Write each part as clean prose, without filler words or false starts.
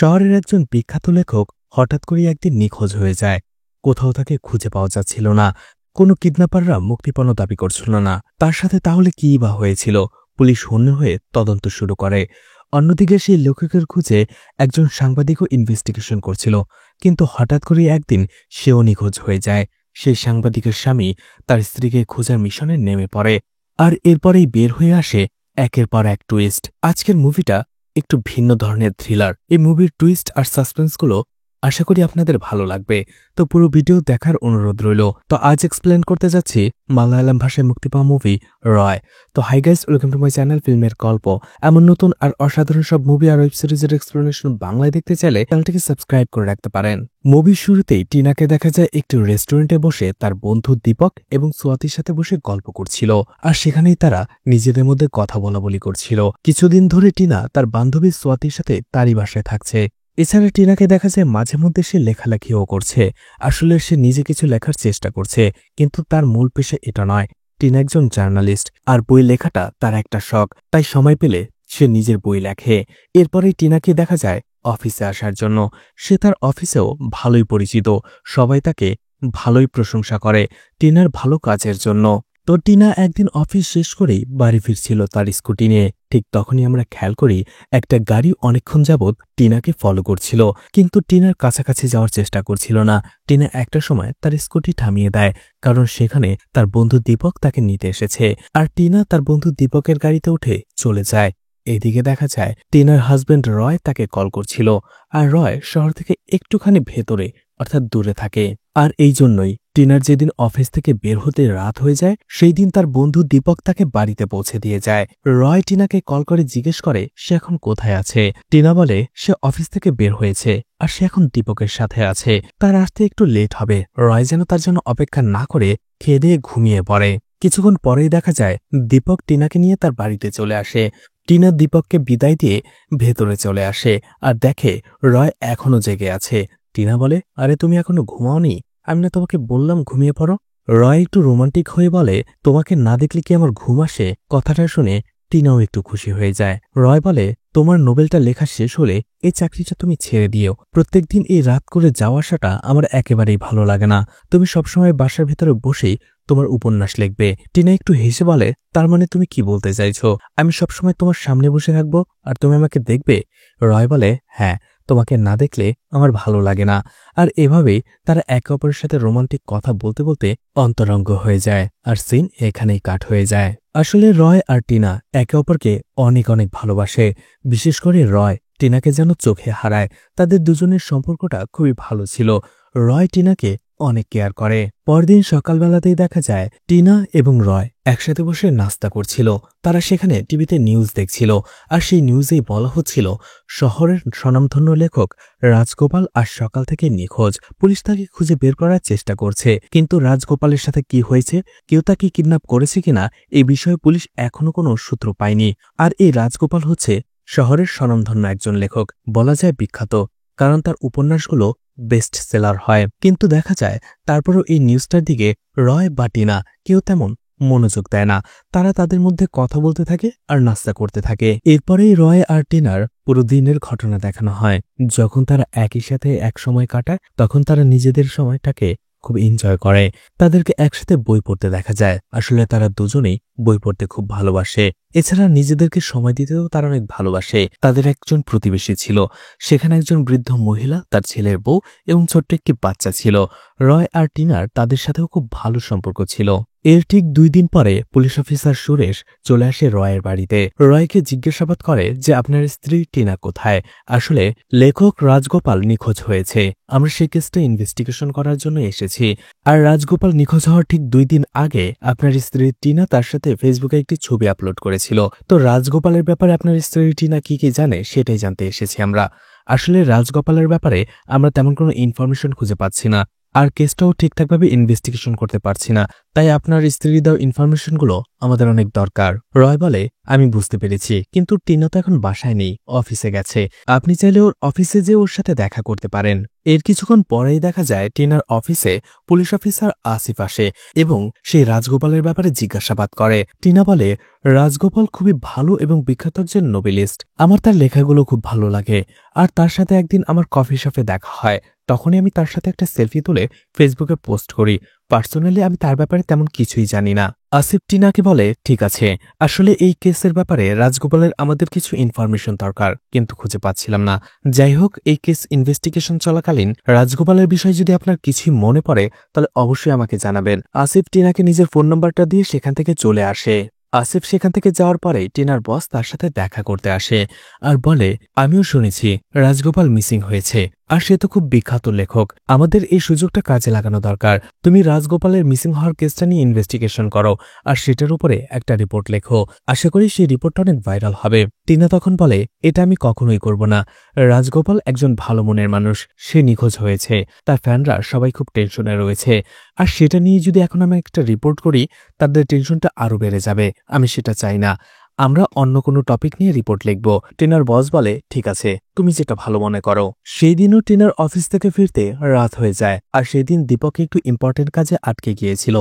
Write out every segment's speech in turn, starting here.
শহরের একজন বিখ্যাত লেখক হঠাৎ করে একদিন নিখোঁজ হয়ে যায়। কোথাও তাকে খুঁজে পাওয়া যাচ্ছিল না। কোনো কিডন্যাপাররা মুক্তিপণ দাবি করছিল না। তার সাথে তাহলে কী বা হয়েছিল? পুলিশ হন্য হয়ে তদন্ত শুরু করে। অন্যদিকে সেই লেখকের খুঁজে একজন সাংবাদিকও ইনভেস্টিগেশন করছিল, কিন্তু হঠাৎ করে একদিন সেও নিখোঁজ হয়ে যায়। সেই সাংবাদিকের স্বামী তার স্ত্রীকে খোঁজার মিশনে নেমে পড়ে, আর এরপরেই বের হয়ে আসে একের পর এক টুইস্ট। আজকের মুভিটা একটু ভিন্ন ধরনের থ্রিলার। এই মুভির টুইস্ট আর সাসপেন্সগুলো আশা করি আপনাদের ভালো লাগবে, তো পুরো ভিডিও দেখার অনুরোধ রইল। তো আজ এক্সপ্লেন করতে যাচ্ছি মালায়ালাম ভাষায় মুক্তি পাওয়া মুভি রয়। তো hi guys, welcome to my channel ফিল্মের গল্প। এমন নতুন আর অসাধারণ সব মুভি আর ওয়েব সিরিজের এক্সপ্লেনেশন বাংলায় দেখতে চাইলে চ্যানেলটিকে সাবস্ক্রাইব করে রাখতে পারেন। মুভির শুরুতেই টিনাকে দেখা যায় একটি রেস্টুরেন্টে বসে তার বন্ধু দীপক এবং সোয়াতির সাথে বসে গল্প করছিল, আর সেখানেই তারা নিজেদের মধ্যে কথা বলাবলি করছিল। কিছুদিন ধরে টিনা তার বান্ধবী সোয়াতির সাথে তারই বাসায় থাকছে। এছাড়া টিনাকে দেখা যায় মাঝে মধ্যে সে লেখালেখিও করছে। আসলে সে নিজে কিছু লেখার চেষ্টা করছে, কিন্তু তার মূল পেশা এটা নয়। টিনা একজন জার্নালিস্ট, আর বই লেখাটা তার একটা শখ। তাই সময় পেলে সে নিজের বই লেখে। এরপরেই টিনাকে দেখা যায় অফিসে আসার জন্য। সে তার অফিসেও ভালোই পরিচিত, সবাই তাকে ভালোই প্রশংসা করে টিনার ভালো কাজের জন্য। তো টিনা একদিন অফিস শেষ করেই বাড়ি ফিরছিল তার স্কুটি নিয়ে। ঠিক তখনই আমরা খেয়াল করি একটা গাড়ি অনেকক্ষণ যাবৎ টিনাকে ফলো করছিল, কিন্তু টিনার কাছাকাছি যাওয়ার চেষ্টা করছিল না। টিনা একটা সময় তার স্কুটি থামিয়ে দেয়, কারণ সেখানে তার বন্ধু দীপক তাকে নিতে এসেছে। আর টিনা তার বন্ধু দীপকের গাড়িতে উঠে চলে যায়। এদিকে দেখা যায় টিনার হাজবেন্ড রয় তাকে কল করছিল, আর রয় শহর থেকে একটুখানি ভেতরে অর্থাৎ দূরে থাকে। আর এই জন্যই টিনার যেদিন অফিস থেকে বের হতে রাত হয়ে যায়, সেই দিন তার বন্ধু দীপক তাকে বাড়িতে পৌঁছে দিয়ে যায়। রয় টিনাকে কল করে জিজ্ঞেস করে সে এখন কোথায় আছে। টিনা বলে সে অফিস থেকে বের হয়েছে, আর সে এখন দীপকের সাথে আছে। তার আসতে একটু লেট হবে। রয় যেন তার জন্য অপেক্ষা না করে খেয়ে দিয়ে ঘুমিয়ে পড়ে। কিছুক্ষণ পরেই দেখা যায় দীপক টিনাকে নিয়ে তার বাড়িতে চলে আসে। টিনা দীপককে বিদায় দিয়ে ভেতরে চলে আসে, আর দেখে রয় এখনো জেগে আছে। টিনা বলে, আরে তুমি এখনো ঘুমাওনি? আমি না তোমাকে বললাম ঘুমিয়ে পড়ো। রয় একটু রোমান্টিক হয়ে বলে, তোমাকে না দেখলে কি আমার ঘুম আসে? কথাটা শুনে টিনাও একটু খুশি হয়ে যায়। রয় বলে, তোমার নোবেলটা লেখা শেষ হলে এই চাকরিটা তুমি ছেড়ে দিও। প্রত্যেকদিন এই রাত করে যাওয়া আসাটা আমার একেবারেই ভালো লাগে না। তুমি সবসময় বাসার ভেতরে বসেই তোমার উপন্যাস লিখবে। টিনা একটু হেসে বলে, তার মানে তুমি কি বলতে চাইছো আমি সবসময় তোমার সামনে বসে থাকবো আর তুমি আমাকে দেখবে? রয় বলে, হ্যাঁ, তোমাকে না দেখলে আমার ভালো লাগে না। আর এভাবেই তারা একে অপরের সাথে রোমান্টিক কথা বলতে বলতে অন্তরঙ্গ হয়ে যায়, আর সিন এখানেই কাট হয়ে যায়। আসলে রয় আর টিনা একে অপরকে অনেক অনেক ভালোবাসে। বিশেষ করে রয় টিনাকে যেন চোখে হারায়। তাদের দুজনের সম্পর্কটা খুবই ভালো ছিল। রয় টিনাকে অনেক কেয়ার করে। পরদিন সকালবেলাতেই দেখা যায় টিনা এবং রয় একসাথে বসে নাস্তা করছিল। তারা সেখানে টিভিতে নিউজ দেখছিল, আর সেই নিউজেই বলা হচ্ছিল শহরের স্বনামধন্য লেখক রাজগোপাল আজ সকাল থেকে নিখোঁজ। পুলিশ তাকে খুঁজে বের করার চেষ্টা করছে, কিন্তু রাজগোপালের সাথে কি হয়েছে, কেউ তাকে কিডন্যাপ করেছে কিনা, এই বিষয়ে পুলিশ এখনো কোনো সূত্র পায়নি। আর এই রাজগোপাল হচ্ছে শহরের স্বনামধন্য একজন লেখক, বলা যায় বিখ্যাত, কারণ তার উপন্যাসগুলো বেস্ট সেলার হয়। কিন্তু দেখা যায় তারপরও এই নিউজটার দিকে রয় বা টিনা কেউ তেমন মনোযোগ দেয় না। তারা তাদের মধ্যে কথা বলতে থাকে আর নাস্তা করতে থাকে। এরপরেই রয় আর টিনার পুরো দিনের ঘটনা দেখানো হয়। যখন তারা একই সাথে এক সময় কাটায়, তখন তারা নিজেদের সময়টাকে খুব এনজয় করে। তাদেরকে একসাথে বই পড়তে দেখা যায়। আসলে তারা দুজনেই বই পড়তে খুব ভালোবাসে। এছাড়া নিজেদেরকে সময় দিতেও তারা অনেক ভালোবাসে। তাদের একজন প্রতিবেশী ছিল, সেখানে একজন বৃদ্ধ মহিলা, তার ছেলের বউ এবং ছোট্ট একটি বাচ্চা ছিল। রয় আর টিনার তাদের সাথেও খুব ভালো সম্পর্ক ছিল। এর ঠিক 2 দিন পরে পুলিশ অফিসার সুরেশ চলে আসে রয়ের বাড়িতে। রয়কে জিজ্ঞাসাবাদ করে যে আপনার স্ত্রী টিনা কোথায়। আসলে লেখক রাজগোপাল নিখোঁজ হয়েছে, আমরা সেই কেসটা ইনভেস্টিগেশন করার জন্য এসেছি। আর রাজগোপাল নিখোঁজ হওয়ার ঠিক 2 দিন আগে আপনার স্ত্রী টিনা তার সাথে ফেসবুকে একটি ছবি আপলোড করেছিল। তো রাজগোপালের ব্যাপারে আপনার স্ত্রী টিনা কি কি জানে সেটাই জানতে এসেছি আমরা। আসলে রাজগোপালের ব্যাপারে আমরা তেমন কোনো ইনফরমেশন খুঁজে পাচ্ছি না। আর কেসটাও ঠিকঠাকভাবে ইনভেস্টিগেশন করতে পারছি না, তাই আপনার স্ত্রী দেওয়া ইনফরমেশনগুলো আমাদের অনেক দরকার। রয় বলে, আমি বুঝতে পেরেছি, কিন্তু টিনা তো এখন বাসায় নেই, অফিসে গেছে। আপনি চাইলে ওর অফিসে যে ওর সাথে দেখা করতে পারেন। এর কিছুক্ষণ পরেই দেখা যায় টিনার অফিসে পুলিশ অফিসার আসিফ আসে এবং সেই রাজগোপালের ব্যাপারে জিজ্ঞাসাবাদ করে। টিনা বলে, রাজগোপাল খুবই ভালো এবং বিখ্যাত একজন নোবেলিস্ট। আমার তার লেখাগুলো খুব ভালো লাগে। আর তার সাথে একদিন আমার কফি শপে দেখা হয়। তখনই আমি তার সাথে একটা সেলফি তুলে ফেসবুকে পোস্ট করি। পার্সোনালি আমি তার ব্যাপারে তেমন কিছুই জানি না। আসিফ টিনাকে বলে, ঠিক আছে, আসলে এই কেসের ব্যাপারে রাজগোপালের আমাদের কিছু ইনফরমেশন দরকার, কিন্তু খুঁজে পাচ্ছিলাম না। যাই হোক, এই কেস ইনভেস্টিগেশন চলাকালীন রাজগোপালের বিষয়ে যদি আপনার কিছুই মনে পড়ে তাহলে অবশ্যই আমাকে জানাবেন। আসিফ টিনাকে নিজের ফোন নাম্বারটা দিয়ে সেখান থেকে চলে আসে। আসিফ সেখান থেকে যাওয়ার পরে টিনার বস তার সাথে দেখা করতে আসে আর বলে, আমিও শুনেছি রাজগোপাল মিসিং হয়েছে, আর সে তো খুব বিখ্যাত লেখক। আমাদের এই সুযোগটা কাজে লাগানো দরকার। তুমি রাজগোপালের মিসিং হওয়ার কেসটা নিয়ে ইনভেস্টিগেশন করো আর সেটার উপরে একটা রিপোর্ট লেখো। আশা করি সেই রিপোর্টটা অনেক ভাইরাল হবে। টিনা তখন বলে, এটা আমি কখনোই করব না। রাজগোপাল একজন ভালো মনের মানুষ, সে নিখোঁজ হয়েছে, তার ফ্যানরা সবাই খুব টেনশনে রয়েছে। আর সেটা নিয়ে যদি এখন আমি একটা রিপোর্ট করি তাদের টেনশনটা আরো বেড়ে যাবে, আমি সেটা চাই না। আমরা অন্য কোনো টপিক নিয়ে রিপোর্ট লিখব। টিনার বস বলে, ঠিক আছে, তুমি যেটা ভালো মনে করো। সেই দিনও টিনার অফিস থেকে ফিরতে রাত হয়ে যায়, আর সেই দিন দীপক একটু ইম্পর্টেন্ট কাজে আটকে গিয়েছিল,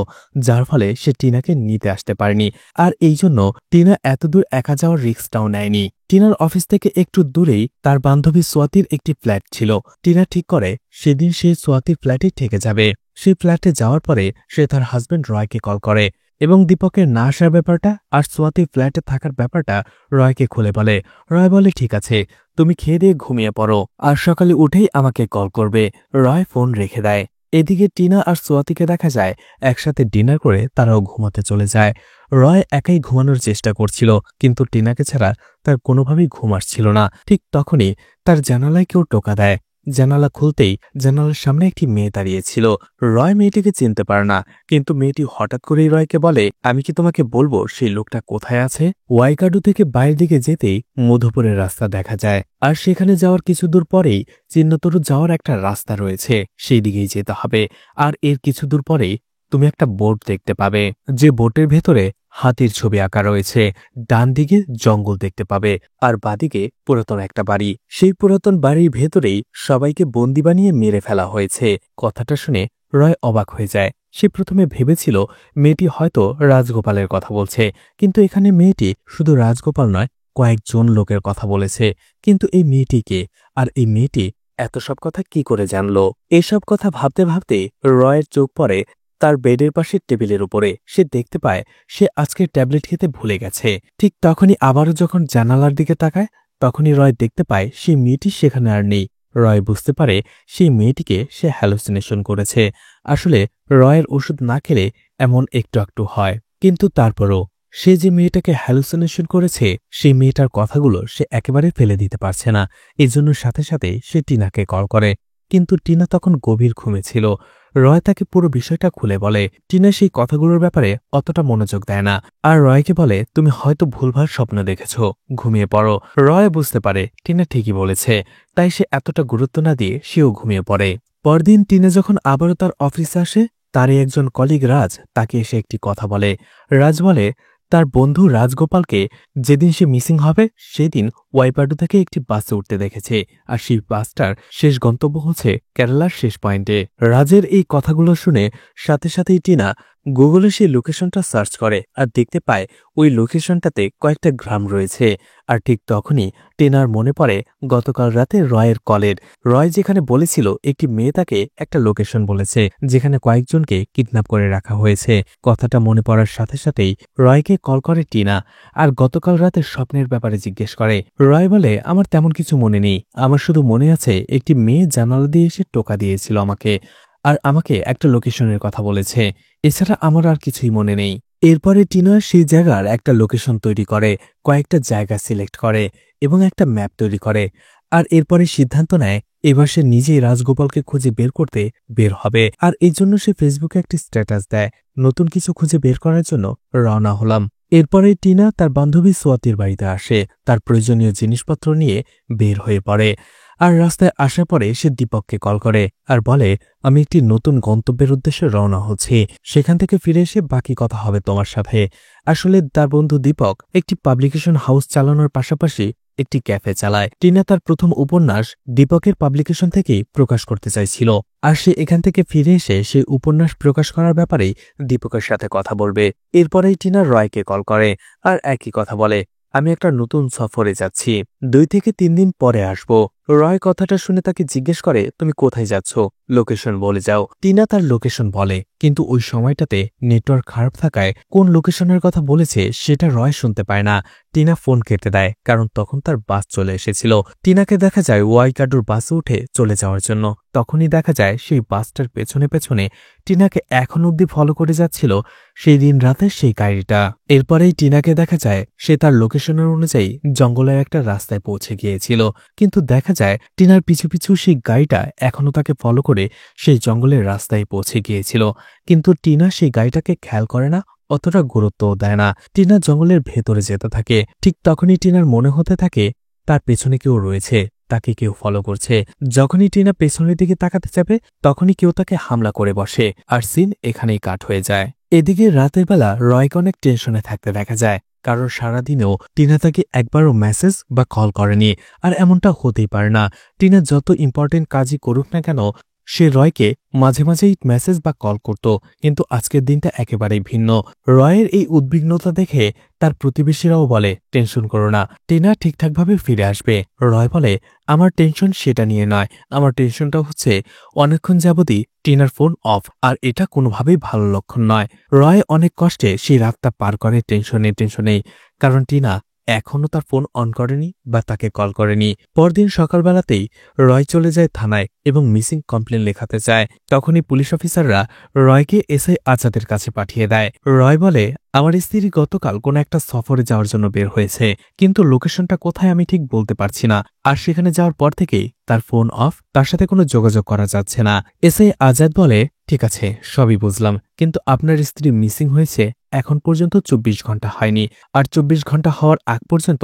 যার ফলে সে টিনাকে নিতে আসতে পারেনি। আর এই জন্য টিনা এতদূর একা যাওয়ার রিস্কটাও নেয়নি। টিনার অফিস থেকে একটু দূরেই তার বান্ধবী সোয়াতির একটি ফ্ল্যাট ছিল। টিনা ঠিক করে সেদিন সে সোয়াতির ফ্ল্যাটে থেকে যাবে। সেই ফ্ল্যাটে যাওয়ার পরে সে তার হাজবেন্ড রয়কে কল করে এবং দীপকের না আসার ব্যাপারটা আর সোয়াতি ফ্ল্যাটে থাকার ব্যাপারটা রয়কে খুলে বলে। রয় বলে, ঠিক আছে, তুমি খেয়ে দিয়ে ঘুমিয়ে পড়ো, আর সকালে উঠেই আমাকে কল করবে। রয় ফোন রেখে দেয়। এদিকে টিনা আর সোয়াতিকে দেখা যায় একসাথে ডিনার করে তারাও ঘুমাতে চলে যায়। রয় একাই ঘুমানোর চেষ্টা করছিল, কিন্তু টিনাকে ছাড়া তার কোনোভাবেই ঘুম আসছিল না। ঠিক তখনই তার জানালায় কেউ টোকা দেয়। জানালা খুলতেই জানালার সামনে একটি মেয়ে দাঁড়িয়েছিল। রয় মেয়েটিকে চিনতে পারে না, কিন্তু মেয়েটি হঠাৎ করেই রয়কে বলে, আমি কি তোমাকে বলবো সেই লোকটা কোথায় আছে? ওয়াইকাডু থেকে বাইরের দিকে যেতেই মধুপুরের রাস্তা দেখা যায়, আর সেখানে যাওয়ার কিছু দূর পরেই চিহ্নতরু যাওয়ার একটা রাস্তা রয়েছে, সেই দিকেই যেতে হবে। আর এর কিছু দূর পরেই তুমি একটা বোট দেখতে পাবে, যে বোটের ভেতরে হাতির ছবি আঁকা রয়েছে। ডান দিকে জঙ্গল দেখতে পাবে, আর বাদিকে পুরাতন একটা বাড়ি। সেই পুরাতন বাড়ির ভেতরেই সবাইকে বন্দি বানিয়ে মেরে ফেলা হয়েছে। কথাটা শুনে রয় অবাক হয়ে যায়। সে প্রথমে ভেবেছিল মেয়েটি হয়তো রাজগোপালের কথা বলছে, কিন্তু এখানে মেয়েটি শুধু রাজগোপাল নয়, কয়েকজন লোকের কথা বলেছে। কিন্তু এই মেয়েটি কে, আর এই মেয়েটি এত সব কথা কি করে জানলো? এসব কথা ভাবতে ভাবতে রয়ের চোখ পড়ে তার বেডের পাশের টেবিলের উপরে। সে দেখতে পায় সে আজকে ট্যাবলেট খেতে ভুলে গেছে। ঠিক তখনই আবারও যখন জানালার দিকে তাকায়, তখনই রয় দেখতে পায় সেই মেয়েটি সেখানে আর নেই। রয় বুঝতে পারে সেই মেয়েটিকে সে হ্যালুসিনেশন করেছে। আসলে রয়ের ওষুধ না খেলে এমন একটু একটু হয়, কিন্তু তারপরও সে যে মেয়েটাকে হ্যালুসিনেশন করেছে সেই মেয়েটার কথাগুলো সে একেবারে ফেলে দিতে পারছে না। এজন্য সাথে সাথে সে টিনাকে কল করে, কিন্তু টিনা তখন গভীর ঘুমে ছিল। রয় তাকে পুরো বিষয়টা খুলে বলে। টিনা সেই কথাগুলোর ব্যাপারে অতটা মনোযোগ দেয় না, আর রয়কে বলে, তুমি হয়তো ভুলভাল স্বপ্ন দেখেছ, ঘুমিয়ে পড়ো। রয় বুঝতে পারে টিনা ঠিকই বলেছে, তাই সে এতটা গুরুত্ব না দিয়ে সেও ঘুমিয়ে পড়ে। পরদিন টিনা যখন আবারও তার অফিসে আসে, তারই একজন কলিগ রাজ তাকে এসে একটি কথা বলে। রাজ বলে, তার বন্ধু রাজগোপালকে যেদিন সে মিসিং হবে সেদিন ওয়াইপাডু থেকে একটি বাসে উঠতে দেখেছে, আর সেই বাসটার শেষ গন্তব্য হচ্ছে কেরালার শেষ পয়েন্টে। রাজের এই কথাগুলো শুনে সাথে সাথেই টিনা গুগলে সেই লোকেশনটা সার্চ করে আর দেখতে পায় ওই লোকেশনটাতে কয়েকটা গ্রাম রয়েছে। আর ঠিক তখনই টিনার মনে পড়ে গতকাল রাতে রয়ের কলের। রয় যেখানে বলেছিল একটি মেয়ে তাকে একটা লোকেশন বলেছে যেখানে কয়েকজনকে কিডন্যাপ করে রাখা হয়েছে। কথাটা মনে পড়ার সাথে সাথেই রয়কে কল করে টিনা, আর গতকাল রাতের স্বপ্নের ব্যাপারে জিজ্ঞেস করে। রয় বলে, আমার তেমন কিছু মনে নেই, আমার শুধু মনে আছে একটি মেয়ে জানালা দিয়ে এসে টোকা দিয়েছিল আমাকে, আর আমাকে একটা লোকেশনের কথা বলেছে। এছাড়া আমার আর কিছুই মনে নেই। এরপরে টিনা সেই জায়গার একটা লোকেশন তৈরি করে, কয়েকটা জায়গা সিলেক্ট করে এবং একটা ম্যাপ তৈরি করে। আর এরপরে সিদ্ধান্ত নেয় এবার সে নিজেই রাজগোপালকে খুঁজে বের করতে বের হবে। আর এই জন্য সে ফেসবুকে একটি স্ট্যাটাস দেয়, নতুন কিছু খুঁজে বের করার জন্য রওনা হলাম। এরপরে টিনা তার বান্ধবী সোয়াতির বাড়িতে আসে, তার প্রয়োজনীয় জিনিসপত্র নিয়ে বের হয়ে পড়ে। আর রাস্তায় আসার পরে সে দীপককে কল করে আর বলে, আমি একটি নতুন গন্তব্যের উদ্দেশ্যে রওনা হচ্ছি, সেখান থেকে ফিরে এসে বাকি কথা হবে তোমার সাথে। আসলে তার বন্ধু দীপক একটি পাবলিকেশন হাউস চালানোর পাশাপাশি একটি ক্যাফে চালায়। টিনা তার প্রথম উপন্যাস দীপকের পাবলিকেশন থেকেই প্রকাশ করতে চাইছিল, আর সে এখান থেকে ফিরে এসে সেই উপন্যাস প্রকাশ করার ব্যাপারেই দীপকের সাথে কথা বলবে। এরপরেই টিনা রয়কে কল করে আর একই কথা বলে, আমি একটা নতুন সফরে যাচ্ছি, 2 থেকে 3 দিন পরে আসব। রয় কথাটা শুনে তাকে জিজ্ঞেস করে, তুমি কোথায় যাচ্ছ, লোকেশন বলে যাও। টিনা তার লোকেশন বলে, কিন্তু ওই সময়টাতে নেটওয়ার্ক খারাপ থাকায় কোন লোকেশনের কথা বলেছে সেটা রয় শুনতে পায় না। টিনা ফোন কেটে দেয়, কারণ তখন তার বাস চলে এসেছিল। টিনাকে দেখা যায় ওয়াইকাডুর বাসে উঠে চলে যাওয়ার জন্য। তখনই দেখা যায় সেই বাসটার পেছনে পেছনে টিনাকে এখন অব্দি ফলো করে যাচ্ছিল সেই দিন রাতে সেই গাড়িটা। এরপরেই টিনাকে দেখা যায় সে তার লোকেশনের অনুযায়ী জঙ্গলের একটা রাস্তায় পৌঁছে গিয়েছিল, কিন্তু দেখা যায় টিনার পিছু পিছু সেই গাড়িটা এখনো তাকে ফলো করে সেই জঙ্গলের রাস্তায় পৌঁছে গিয়েছিল। কিন্তু টিনা সেই গাড়িটাকে খেয়াল করে না, অতটা গুরুত্বও দেয় না। টিনা জঙ্গলের ভেতরে যেতে থাকে। ঠিক তখনই টিনার মনে হতে থাকে তার পেছনে কেউ রয়েছে, তাকে কেউ ফলো করছে। যখনই টিনা পেছনের দিকে তাকাতে যাবে তখনই কেউ তাকে হামলা করে বসে, আর সিন এখানেই কাট হয়ে যায়। এদিকে রাতের বেলা রয়কে অনেক টেনশনে থাকতে দেখা যায়, কারণ সারাদিনেও টিনা তাকে একবারও মেসেজ বা কল করেনি। আর এমনটা হতেই পারে না, টিনা যত ইম্পর্টেন্ট কাজই করুক না কেন সে রয়কে মাঝে মাঝেই মেসেজ বা কল করত, কিন্তু আজকের দিনটা একেবারেই ভিন্ন। রয়ের এই উদ্বিগ্নতা দেখে তার প্রতিবেশীরাও বলে, টেনশন করো না, টিনা ঠিকঠাকভাবে ফিরে আসবে। রয় বলে, আমার টেনশন সেটা নিয়ে নয়, আমার টেনশনটা হচ্ছে অনেকক্ষণ যাবতই টিনার ফোন অফ, আর এটা কোনোভাবেই ভালো লক্ষণ নয়। রয় অনেক কষ্টে সেই রাতটা পার করে টেনশনেই, কারণ টিনা এখনও তার ফোন অন করেনি বা তাকে কল করেনি। পরদিন সকালবেলাতেই রয় চলে যায় থানায় এবং মিসিং কমপ্লেন লেখাতে চায়। তখনই পুলিশ অফিসাররা রয়কে এসআই আজাদের কাছে পাঠিয়ে দেয়। রয় বলে, আমার স্ত্রী গতকাল কোনো একটা সফরে যাওয়ার জন্য বের হয়েছে, কিন্তু লোকেশনটা কোথায় আমি ঠিক বলতে পারছি না। আর সেখানে যাওয়ার পর থেকেই তার ফোন অফ, তার সাথে কোনো যোগাযোগ করা যাচ্ছে না। এসআই আজাদ বলে, ঠিক আছে, সবই বুঝলাম, কিন্তু আপনার স্ত্রী মিসিং হয়েছে এখন পর্যন্ত 24 ঘন্টা হয়নি, আর 24 ঘন্টা হওয়ার আগ পর্যন্ত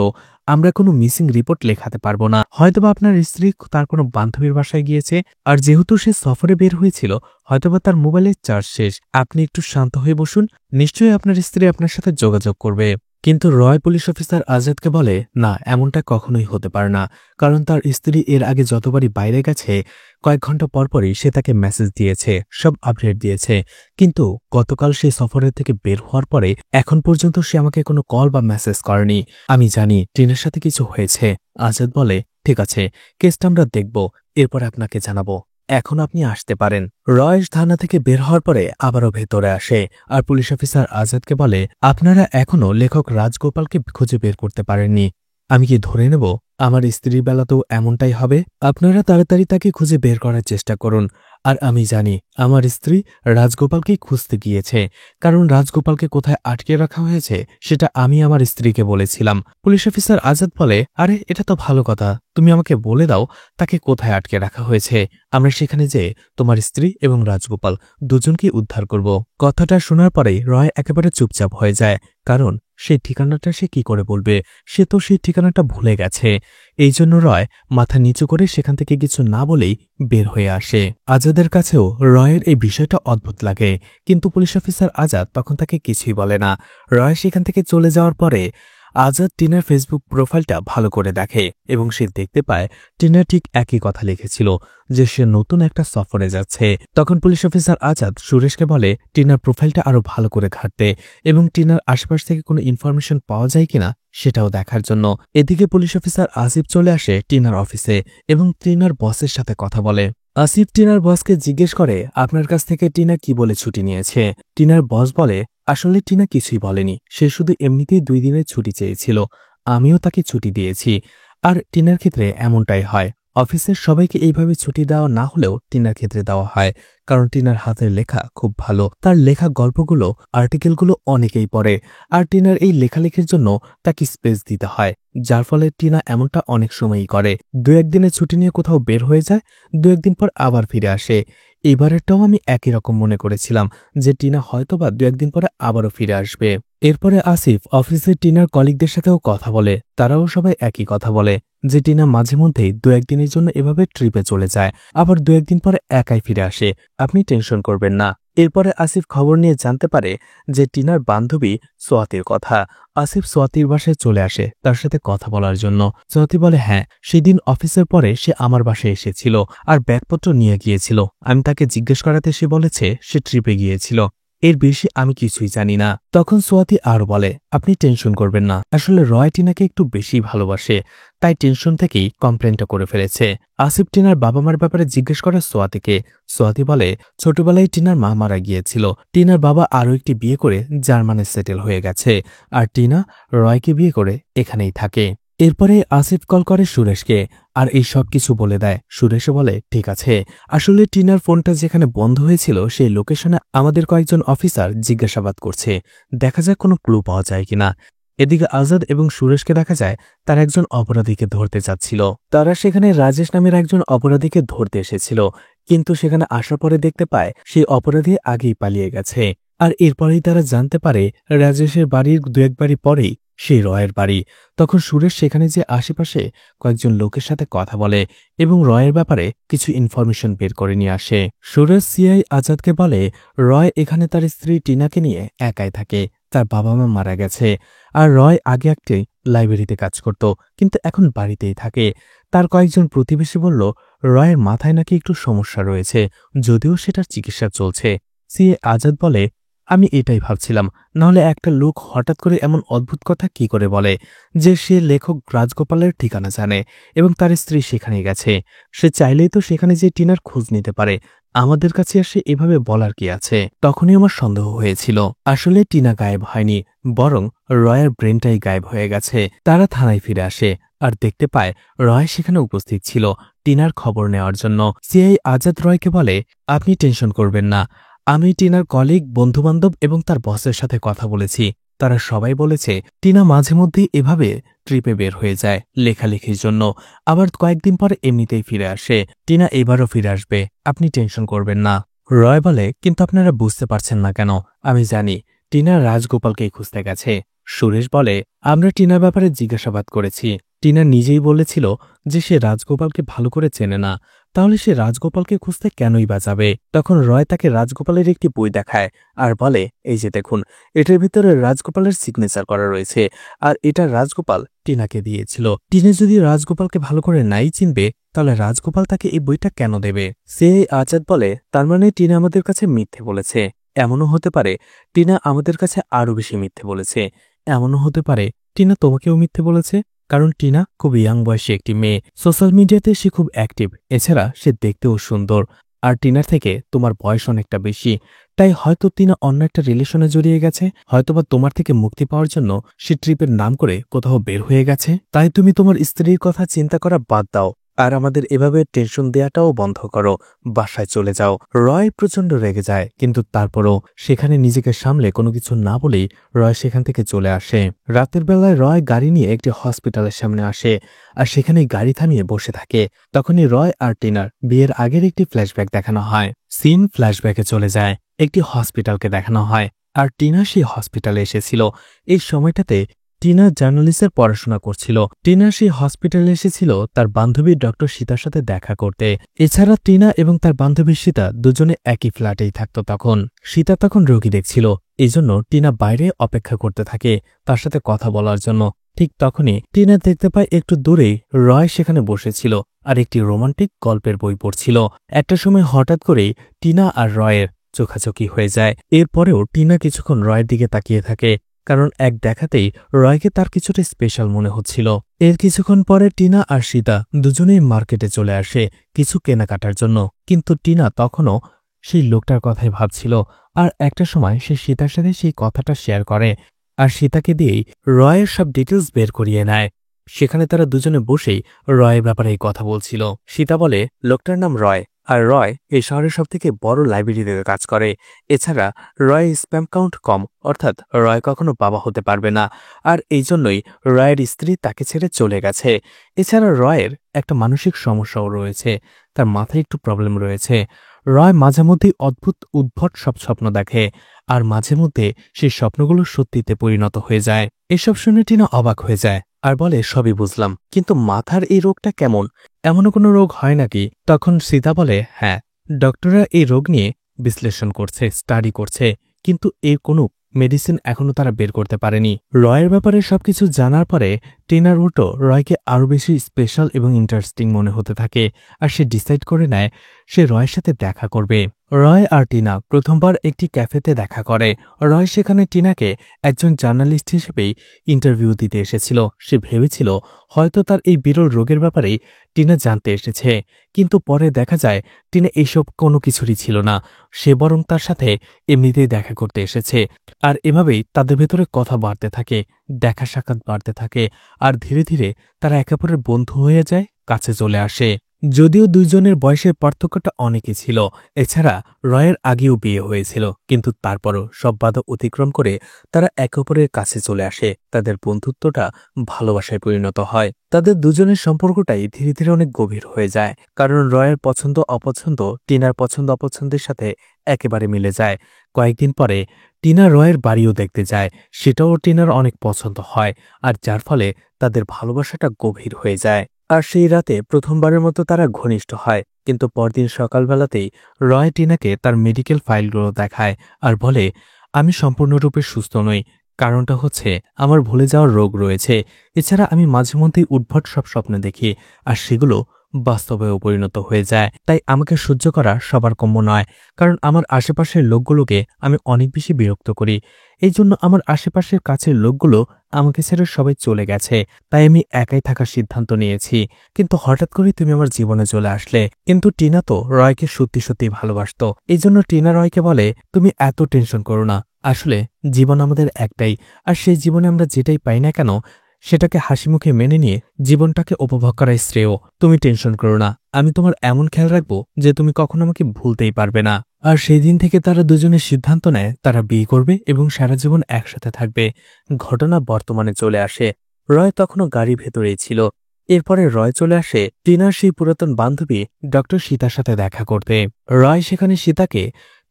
আমরা কোনো মিসিং রিপোর্ট লেখাতে পারবো না। হয়তোবা আপনার স্ত্রী তার কোনো বান্ধবীর বাসায় গিয়েছে, আর যেহেতু সে সফরে বের হয়েছিল হয়তোবা তার মোবাইলের চার্জ শেষ। আপনি একটু শান্ত হয়ে বসুন, নিশ্চয়ই আপনার স্ত্রী আপনার সাথে যোগাযোগ করবে। কিন্তু রয় পুলিশ অফিসার আজাদকে বলে, না, এমনটা কখনোই হতে পারে না, কারণ তার স্ত্রী এর আগে যতবারই বাইরে গেছে কয়েক ঘন্টা পরপরই সে তাকে মেসেজ দিয়েছে, সব আপডেট দিয়েছে, কিন্তু গতকাল সে সফরের থেকে বের হওয়ার পরে এখন পর্যন্ত সে আমাকে কোনো কল বা মেসেজ করেনি। আমি জানি টিনার সাথে কিছু হয়েছে। আজাদ বলে, ঠিক আছে, কেসটা আমরা দেখব, এরপর আপনাকে জানাবো, এখন আপনি আসতে পারেন। রয় থানা থেকে বের হওয়ার পরে আবারও ভেতরে আসে আর পুলিশ অফিসার আজাদকে বলে, আপনারা এখনো লেখক রাজগোপালকে খুঁজে বের করতে পারেননি। আমি কি ধরে নেব আমার স্ত্রীর বেলাতেও এমনটাই হবে? আপনারা তাড়াতাড়ি তাকে খুঁজে বের করার চেষ্টা করুন। আর আমি জানি আমার স্ত্রী রাজগোপালকেই খুঁজতে গিয়েছে, কারণ রাজগোপালকে কোথায় আটকে রাখা হয়েছে সেটা আমি আমার স্ত্রীকে বলেছিলাম। পুলিশ অফিসার আজাদ বলে, আরে এটা তো ভালো কথা, তুমি আমাকে বলে দাও তাকে কোথায় আটকে রাখা হয়েছে, আমরা সেখানে যেয়ে তোমার স্ত্রী এবং রাজগোপাল দুজনকেই উদ্ধার করব। কথাটা শোনার পরেই রয় একেবারে চুপচাপ হয়ে যায়, কারণ সেই ঠিকানাটা সে কি করে বলবে, সে তো সেই ঠিকানাটা ভুলে গেছে। এই জন্য রয় মাথা নিচু করে সেখান থেকে কিছু না বলেই বের হয়ে আসে। আজাদের কাছেও রয়ের এই বিষয়টা অদ্ভুত লাগে, কিন্তু পুলিশ অফিসার আজাদ তখন তাকে কিছুই বলে না। রয় সেখান থেকে চলে যাওয়ার পরে আজাদ টিনার ফেসবুক প্রোফাইলটা ভালো করে দেখে এবং সে দেখতে পায় টিনা ঠিক একই কথা লিখেছিল, যে সে নতুন একটা সফরে যাচ্ছে। তখন পুলিশ অফিসার আজাদ সুরেশকে বলে টিনার প্রোফাইলটা আরো ভালো করে ঘাঁটতে এবং টিনার আশপাশ থেকে কোনো ইনফরমেশন পাওয়া যায় কিনা সেটাও দেখার জন্য। এদিকে পুলিশ অফিসার আসিফ চলে আসে টিনার অফিসে এবং টিনার বসের সাথে কথা বলে। আসিফ টিনার বসকে জিজ্ঞেস করে, আপনার কাছ থেকে টিনা কি বলে ছুটি নিয়েছে? টিনার বস বলে, আসলে টিনা কিছুই বলেনি, সে শুধু এমনিতেই 2 দিনের ছুটি চেয়েছিল, আমিও তাকে ছুটি দিয়েছি। আর টিনার ক্ষেত্রে এমনটাই হয়, অফিসের সবাইকে এইভাবে ছুটি দেওয়া না হলেও টিনার ক্ষেত্রে দেওয়া হয়, কারণ টিনার হাতের লেখা খুব ভালো, তার লেখা গল্পগুলো আর্টিকেলগুলো অনেকেই পড়ে, আর টিনার এই লেখালেখির জন্য তাকে স্পেস দিতে হয়, যার ফলে টিনা এমনটা অনেক সময়ই করে। 2-1 দিনের ছুটি নিয়ে কোথাও বের হয়ে যায়, 2-1 দিন পর আবার ফিরে আসে। এবারেরটাও আমি একই রকম মনে করেছিলাম যে টিনা হয়তোবা 2-1 দিন পরে আবারও ফিরে আসবে। এরপরে আসিফ অফিসে টিনার কলিগদের সাথেও কথা বলে। তারাও সবাই একই কথা বলে যে টিনা মাঝে মধ্যেই 2-1 দিনের জন্য এভাবে ট্রিপে চলে যায়, আবার 2-1 দিন পরে একাই ফিরে আসে। আপনি টেনশন করবেন না। এরপরে আসিফ খবর নিয়ে জানতে পারে যে টিনার বান্ধবী সোয়াতির কথা। আসিফ সোয়াতির বাসায় চলে আসে তার সাথে কথা বলার জন্য। সোয়াতি বলে, হ্যাঁ, সেদিন অফিসের পরে সে আমার বাসায় এসেছিল আর ব্যাগপত্র নিয়ে গিয়েছিল। আমি তাকে জিজ্ঞেস করাতে সে বলেছে সে ট্রিপে গিয়েছিল। এর বেশি আমি কিছুই জানি না। তখন সোয়াতি আরো বলে, আপনি টেনশন করবেন না, আসলে রয় টিনাকে একটু বেশি ভালোবাসে, তাই টেনশন থেকেই কমপ্লেনটা করে ফেলেছে। আসিফ টিনার বাবা মার ব্যাপারে জিজ্ঞেস করে সোয়াতিকে। সোয়াতি বলে, ছোটবেলায় টিনার মা মারা গিয়েছিল। টিনার বাবা আরও একটি বিয়ে করে জার্মানে সেটেল হয়ে গেছে, আর টিনা রয়কে বিয়ে করে এখানেই থাকে। এরপরে আসিফ কল করে সুরেশকে আর এই সব কিছু বলে দেয়। সুরেশও বলে, ঠিক আছে, আসলে টিনার ফোনটা যেখানে বন্ধ হয়েছিল সেই লোকেশনে আমাদের কয়েকজন অফিসার জিজ্ঞাসাবাদ করছে, দেখা যাক কোনো ক্লু পাওয়া যায় কিনা। এদিকে আজাদ এবং সুরেশকে দেখা যায় তারা একজন অপরাধীকে ধরতে যাচ্ছিল। তারা সেখানে রাজেশ নামের একজন অপরাধীকে ধরতে এসেছিল, কিন্তু সেখানে আসার পরে দেখতে পায় সেই অপরাধী আগেই পালিয়ে গেছে। আর এরপরেই তারা জানতে পারে রাজেশের বাড়ির 2-1 বাড়ি পরেই সেই রয়ের বাড়ি। তখন সুরেশ সেখানে যে আশেপাশে কয়েকজন লোকের সাথে কথা বলে এবং রয়ের ব্যাপারে কিছু ইনফরমেশন বের করে নিয়ে আসে। সুরেশ সিআই আজাদকে বলে, রয় এখানে তার স্ত্রী টিনাকে নিয়ে একাই থাকে, তার বাবা মা মারা গেছে। আর রয় আগে একটি লাইব্রেরিতে কাজ করত, কিন্তু এখন বাড়িতেই থাকে। তার কয়েকজন প্রতিবেশী বলল রয়ের মাথায় নাকি একটু সমস্যা রয়েছে, যদিও সেটার চিকিৎসা চলছে। সিএ আজাদ বলে, আমি এটাই ভাবছিলাম, নাহলে একটা লোক হঠাৎ করে এমন অদ্ভুত কথা কি করে বলে যে সে লেখক রাজগোপালের ঠিকানা জানে এবং তার স্ত্রী সেখানে গেছে। সে চাইলেই তো সেখানে যে টিনার খোঁজ নিতে পারে, আমাদের কাছে এসে এভাবে বলার কি আছে। তখনই আমার সন্দেহ হয়েছিল আসলে টিনা গায়েব হয়নি, বরং রয়ের ব্রেনটাই গায়েব হয়ে গেছে। তারা থানায় ফিরে আসে আর দেখতে পায় রয় সেখানে উপস্থিত ছিল টিনার খবর নেওয়ার জন্য। সিআই আজাদ রয়কে বলে, আপনি টেনশন করবেন না, আমি টিনার কলিগ, বন্ধুবান্ধব এবং তার বসের সাথে কথা বলেছি। তারা সবাই বলেছে টিনা মাঝে মধ্যেই এভাবে ট্রিপে বের হয়ে যায় লেখালেখির জন্য, আবার কয়েকদিন পরে এমনিতেই ফিরে আসে। টিনা এবারও ফিরে আসবে, আপনি টেনশন করবেন না। রয় বলে, কিন্তু আপনারা বুঝতে পারছেন না কেন? আমি জানি টিনা রাজগোপালকেই খুঁজতে গেছে। সুরেশ বলে, আমরা টিনার ব্যাপারে জিজ্ঞাসাবাদ করেছি। টিনা নিজেই বলেছিল যে সে রাজগোপালকে ভালো করে চেনে না, তাহলে সে রাজগোপালকে খুঁজতে কেনই বা যাবে? তখন রয় তাকে রাজগোপালের একটি বই দেখায় আর বলে, এই যে দেখুন, এটার ভিতরে রাজগোপালের সিগনেচার করা রয়েছে, আর এটা রাজগোপাল টিনাকে দিয়েছিল। টিনা যদি রাজগোপালকে ভালো করে নাই চিনবে, তাহলে রাজগোপাল তাকে এই বইটা কেন দেবে? সে আজাদ বলে, তার মানে টিনা আমাদের কাছে মিথ্যে বলেছে। এমনও হতে পারে টিনা আমাদের কাছে আরও বেশি মিথ্যে বলেছে। এমনও হতে পারে টিনা তোমাকেও মিথ্যে বলেছে, কারণ টিনা খুব ইয়াং বয়সী একটি মেয়ে, সোশ্যাল মিডিয়াতে সে খুব অ্যাক্টিভ, এছাড়া সে দেখতেও সুন্দর। আর টিনার থেকে তোমার বয়স অনেকটা বেশি, তাই হয়তো টিনা অন্য একটা রিলেশনে জড়িয়ে গেছে, হয়তোবা তোমার থেকে মুক্তি পাওয়ার জন্য সে ট্রিপের নাম করে কোথাও বের হয়ে গেছে। তাই তুমি তোমার স্ত্রীর কথা চিন্তা করা বাদ দাও আর আমাদের এভাবে টেনশন দেওয়াটাও বন্ধ করো, বাসায় চলে যাও। রয় প্রচণ্ড রেগে যায়, কিন্তু তারপরও সেখানে নিজেকে সামলে কোনো কিছু না বলেই রয় সেখান থেকে চলে আসে। রাতের বেলায় রয় গাড়ি নিয়ে একটি হসপিটালের সামনে আসে আর সেখানে গাড়ি থামিয়ে বসে থাকে। তখনই রয় আর টিনার বিয়ের আগের একটি ফ্ল্যাশব্যাক দেখানো হয়। সিন ফ্ল্যাশব্যাকে চলে যায়, একটি হসপিটালকে দেখানো হয় আর টিনা সেই হসপিটালে এসেছিল। এই সময়টাতে টিনা জার্নালিস্টের পড়াশোনা করছিল। টিনা সেই হসপিটালে এসেছিল তার বান্ধবী ডক্টর সীতার সাথে দেখা করতে। এছাড়া টিনা এবং তার বান্ধবী সীতা দুজনে একই ফ্ল্যাটেই থাকত। তখন সীতা তখন রোগী দেখছিল, এই জন্য টিনা বাইরে অপেক্ষা করতে থাকে তার সাথে কথা বলার জন্য। ঠিক তখনই টিনা দেখতে পায় একটু দূরেই রয় সেখানে বসেছিল আর একটি রোমান্টিক গল্পের বই পড়ছিল। একটা সময় হঠাৎ করেই টিনা আর রয়ের চোখাচোখি হয়ে যায়। এরপরেও টিনা কিছুক্ষণ রয়ের দিকে তাকিয়ে থাকে, কারণ এক দেখাতেই রয়কে তার কিছুটা স্পেশাল মনে হচ্ছিল। এর কিছুক্ষণ পরে টিনা আর সীতা দুজনেই মার্কেটে চলে আসে কিছু কেনাকাটার জন্য, কিন্তু টিনা তখনও সেই লোকটার কথাই ভাবছিল। আর একটা সময় সে সীতার সাথে সেই কথাটা শেয়ার করে আর সীতাকে দিয়েই রয়ের সব ডিটেলস বের করিয়ে নেয়। সেখানে তারা দুজনে বসেই রয়ের ব্যাপারে এই কথা বলছিল। সীতা বলে, লোকটার নাম রয়, আর রয় এই শহরের সবথেকে বড় লাইব্রেরিতে কাজ করে। এছাড়া রয় স্প্যাম কাউন্ট কম, অর্থাৎ রয় কখনো বাবা হতে পারবে না, আর এই জন্যই রয়ের স্ত্রী তাকে ছেড়ে চলে গেছে। এছাড়া রয়ের একটা মানসিক সমস্যাও রয়েছে, তার মাথায় একটু প্রবলেম রয়েছে। রয় মাঝে মধ্যেই অদ্ভুত উদ্ভট সব স্বপ্ন দেখে, আর মাঝে মধ্যে সেই স্বপ্নগুলো সত্যিতে পরিণত হয়ে যায়। এসব শুনে টিনা অবাক হয়ে যায় আর বলে, সবই বুঝলাম, কিন্তু মাথার এই রোগটা কেমন? এমনও কোনো রোগ হয় নাকি? তখন সীতা বলে, হ্যাঁ, ডক্টররা এই রোগ নিয়ে বিশ্লেষণ করছে, স্টাডি করছে, কিন্তু এর কোনো মেডিসিন এখনো তারা বের করতে পারেনি। রয়ের ব্যাপারে সবকিছু জানার পরে টিনার উল্টো রয়কে আরও বেশি স্পেশাল এবং ইন্টারেস্টিং মনে হতে থাকে, আর সে ডিসাইড করে নেয় সে রয়ের সাথে দেখা করবে। রয় আর টিনা প্রথমবার একটি ক্যাফেতে দেখা করে। রয় সেখানে টিনাকে একজন জার্নালিস্ট হিসেবেই ইন্টারভিউ দিতে এসেছিল। সে ভেবেছিল হয়তো তার এই বিরল রোগের ব্যাপারেই টিনা জানতে এসেছে, কিন্তু পরে দেখা যায় টিনা এইসব কোনো কিছুরই ছিল না। সে বরং তার সাথে এমনিতেই দেখা করতে এসেছে। আর এভাবেই তাদের ভেতরে কথা বাড়তে থাকে, দেখা সাক্ষাৎ বাড়তে থাকে, আর ধীরে ধীরে তারা একে অপরের বন্ধু হয়ে যায়, কাছে চলে আসে। যদিও দুইজনের বয়সের পার্থক্যটা অনেকই ছিল, এছাড়া রয়ের আগেও বিয়ে হয়েছিল, কিন্তু তারপরও সব বাধা অতিক্রম করে তারা একে অপরের কাছে চলে আসে। তাদের বন্ধুত্বটা ভালোবাসায় পরিণত হয়। তাদের দুজনের সম্পর্কটাই ধীরে ধীরে অনেক গভীর হয়ে যায়, কারণ রয়ের পছন্দ অপছন্দ টিনার পছন্দ অপছন্দের সাথে একেবারে মিলে যায়। কয়েকদিন পরে টিনা রয়ের বাড়িও দেখতে যায়, সেটাও টিনার অনেক পছন্দ হয়, আর যার ফলে তাদের ভালোবাসাটা গভীর হয়ে যায়। আর সেই রাতে প্রথমবারের মতো তারা ঘনিষ্ঠ হয়, কিন্তু পরদিন সকালবেলাতেই রয় টিনাকে তার মেডিকেল ফাইলগুলো দেখায় আর বলে, আমি সম্পূর্ণরূপে সুস্থ নই, কারণটা হচ্ছে আমার ভুলে যাওয়ার রোগ রয়েছে। এছাড়া আমি মাঝে মধ্যেই উদ্ভট সব স্বপ্ন দেখি, আর সেগুলো বাস্তবেও পরিণত হয়ে যায়। তাই আমাকে সহ্য করা সবার কাম্য নয়, কারণ আমার আশেপাশের লোকগুলোকে আমি অনেক বেশি বিরক্ত করি। এই জন্য আমার আশেপাশের কাছের লোকগুলো আমাকে ছেড়ে সবাই চলে গেছে, তাই আমি একাই থাকার সিদ্ধান্ত নিয়েছি। কিন্তু হঠাৎ করে তুমি আমার জীবনে চলে আসলে। কিন্তু টিনা তো রয়কে সত্যি সত্যি ভালোবাসত। এই জন্য টিনা রয়কে বলে, তুমি এত টেনশন করো না, আসলে জীবন আমাদের একটাই, আর সেই জীবনে আমরা যেটাই পাই না কেন সেটাকে হাসি মুখে মেনে নিয়ে জীবনটাকে উপভোগ করাই শ্রেয়। তুমি টেনশন করো না, আমি তোমার এমন খেয়াল রাখবো যে তুমি কখনো আমাকে ভুলতেই পারবে না। আর সেই দিন থেকে তারা দুজনে সিদ্ধান্ত নেয় তারা বিয়ে করবে এবং সারা জীবন একসাথে থাকবে। ঘটনা বর্তমানে চলে আসে। রয় তখনও গাড়ির ভেতরেই ছিল। এরপরে রয় চলে আসে টিনার সেই পুরাতন বান্ধবী ডক্টর সীতার সাথে দেখা করতে। রয় সেখানে সীতাকে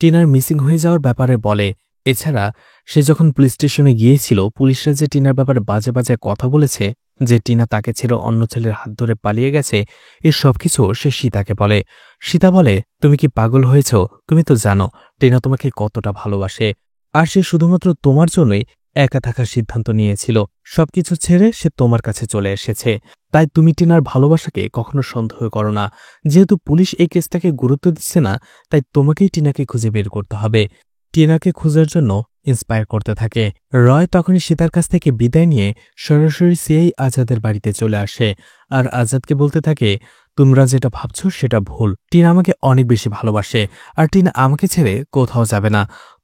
টিনার মিসিং হয়ে যাওয়ার ব্যাপারে বলে। এছাড়া সে যখন পুলিশ স্টেশনে গিয়েছিল, পুলিশরা যে টিনার ব্যাপারে বাজে বাজে কথা বলেছে, যে টিনা তাকে ছেড়ে অন্য ছেলের হাত ধরে পালিয়ে গেছে, এর সবকিছু সে সীতাকে বলে। সীতা বলে, তুমি কি পাগল হয়েছ? তুমি তো জানো টিনা তোমাকে কতটা ভালোবাসে, আর সে শুধুমাত্র তোমার জন্যই একা থাকার সিদ্ধান্ত নিয়েছিল। সবকিছু ছেড়ে সে তোমার কাছে চলে এসেছে। তাই তুমি টিনার ভালোবাসাকে কখনো সন্দেহ করো না। যেহেতু পুলিশ এই কেসটাকে গুরুত্ব দিচ্ছে না, তাই তোমাকেই টিনাকে খুঁজে বের করতে হবে। টিনাকে খোঁজার জন্য ইন্সপায়ার করতে থাকে। রয় তখনই সীতার কাছ থেকে বিদায় নিয়ে সরাসরি সিআই আজাদের বাড়িতে চলে আসে, আর আজাদকে বলতে থাকে, তোমরা যেটা ভাবছো সেটা ভুল। টিনা আমাকে অনেক বেশি ভালোবাসে, আর টিনা আমাকে ছেড়ে কোথাও যাবে না।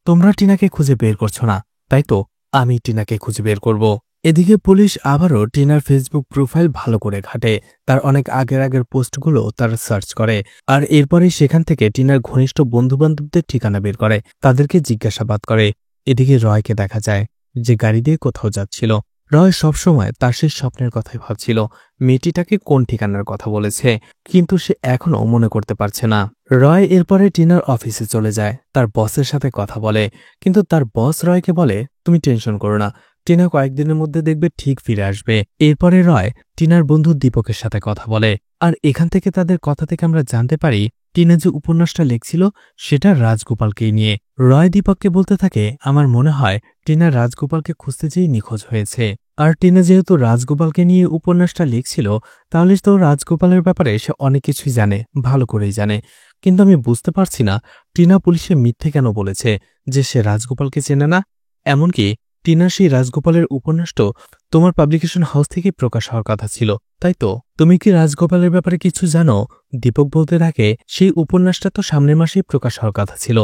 তোমরা টিনাকে খুঁজে বের করছো না, তাই তো আমি টিনাকে খুঁজে বের করব। এদিকে পুলিশ আবারও টিনার ফেসবুক প্রোফাইল ভালো করে ঘাটে, তার অনেক আগের পোস্টগুলো তারা সার্চ করে, আর এরপরেই সেখান থেকে টিনার ঘনিষ্ঠ বন্ধুবান্ধবদের ঠিকানা বের করে, তাদেরকে জিজ্ঞাসাবাদ করে। এদিকে রয়কে দেখা যায় যে গাড়ি দিয়ে কোথাও যাচ্ছিল। রয় সবসময় তার সেই স্বপ্নের কথাই ভাবছিল, মেয়েটি তাকে কোন ঠিকানার কথা বলেছে, কিন্তু সে এখনও মনে করতে পারছে না। রয় এরপরে টিনার অফিসে চলে যায়, তার বসের সাথে কথা বলে, কিন্তু তার বস রয়কে বলে, তুমি টেনশন করো না, টিনা কয়েকদিনের মধ্যে দেখবে ঠিক ফিরে আসবে। এরপরে রয় টিনার বন্ধু দীপকের সাথে কথা বলে, আর এখান থেকে তাদের কথা থেকে আমরা জানতে পারি টিনা যে উপন্যাসটা লিখছিল সেটা রাজগোপালকেই নিয়ে। রয় দীপককে বলতে থাকে, আমার মনে হয় টিনা রাজগোপালকে খুঁজতে যেই নিখোঁজ হয়েছে। আর টিনা যেহেতু রাজগোপালকে নিয়ে উপন্যাসটা লিখছিল, তাহলে তো রাজগোপালের ব্যাপারে সে অনেক কিছুই জানে, ভালো করেই জানে। কিন্তু আমি বুঝতে পারছি না টিনা পুলিশে মিথ্যে কেন বলেছে যে সে রাজগোপালকে চেনে না। এমনকি টিনা সেই রাজগোপালের উপন্যাসটা তোমার পাবলিকেশন হাউস থেকে প্রকাশ হওয়ার কথা ছিল, তাই তো? তুমি কি রাজগোপালের ব্যাপারে কিছু জানো? দীপক বলতে থাকে, সেই উপন্যাসটা তো সামনের মাসেই প্রকাশ হওয়ার কথা ছিল।